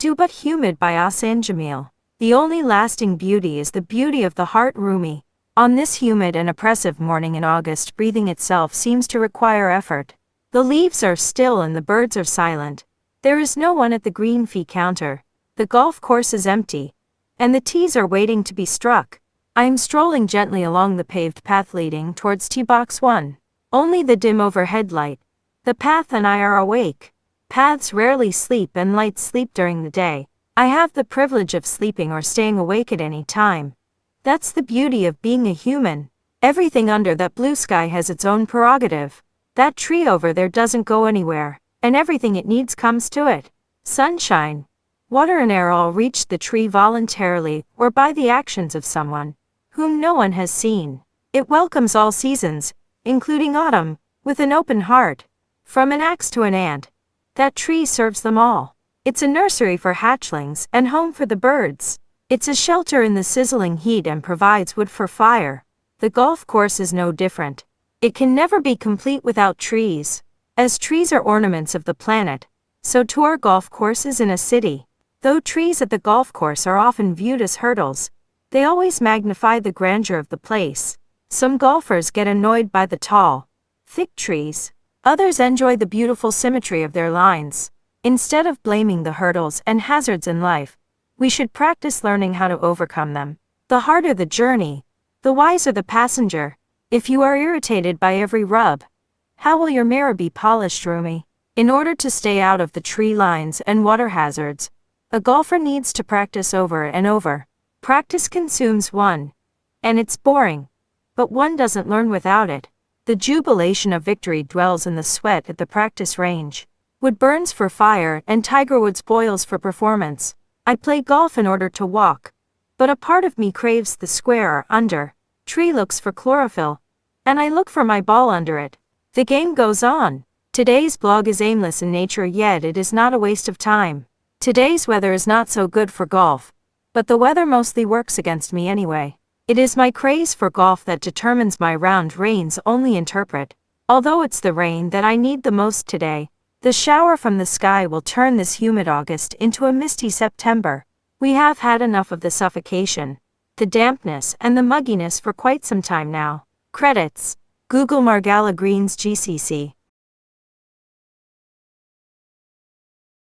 Do but humid by Asan Jamil. The only lasting beauty is the beauty of the heart. Rumi. On this humid and oppressive morning in August, breathing itself seems to require effort. The leaves are still and the birds are silent. There is no one at the green fee counter. The golf course is empty, and the tees are waiting to be struck. I am strolling gently along the paved path leading towards Tee Box 1. Only the dim overhead light. The path and I are awake. Paths rarely sleep and lights sleep during the day. I have the privilege of sleeping or staying awake at any time. That's the beauty of being a human. Everything under that blue sky has its own prerogative. That tree over there doesn't go anywhere, and everything it needs comes to it. Sunshine, water and air all reach the tree voluntarily or by the actions of someone whom no one has seen. It welcomes all seasons, including autumn, with an open heart. From an axe to an ant, that tree serves them all. It's a nursery for hatchlings and home for the birds. It's a shelter in the sizzling heat and provides wood for fire. The golf course is no different. It can never be complete without trees. As trees are ornaments of the planet, so too are golf courses in a city. Though trees at the golf course are often viewed as hurdles, they always magnify the grandeur of the place. Some golfers get annoyed by the tall, thick trees. Others enjoy the beautiful symmetry of their lines. Instead of blaming the hurdles and hazards in life, we should practice learning how to overcome them. The harder the journey, the wiser the passenger. If you are irritated by every rub, how will your mirror be polished? Rumi. In order to stay out of the tree lines and water hazards, a golfer needs to practice over and over. Practice consumes one, and it's boring, but one doesn't learn without it. The jubilation of victory dwells in the sweat at the practice range. Wood burns for fire and Tiger Woods boils for performance. I play golf in order to walk, but a part of me craves the square or under. Tree looks for chlorophyll, and I look for my ball under it. The game goes on. Today's blog is aimless in nature, yet it is not a waste of time. Today's weather is not so good for golf, but the weather mostly works against me anyway. It is my craze for golf that determines my round. Rain's only interpret. Although it's the rain that I need the most today, the shower from the sky will turn this humid August into a misty September. We have had enough of the suffocation, the dampness and the mugginess for quite some time now. Credits: Google Margala Greens GCC.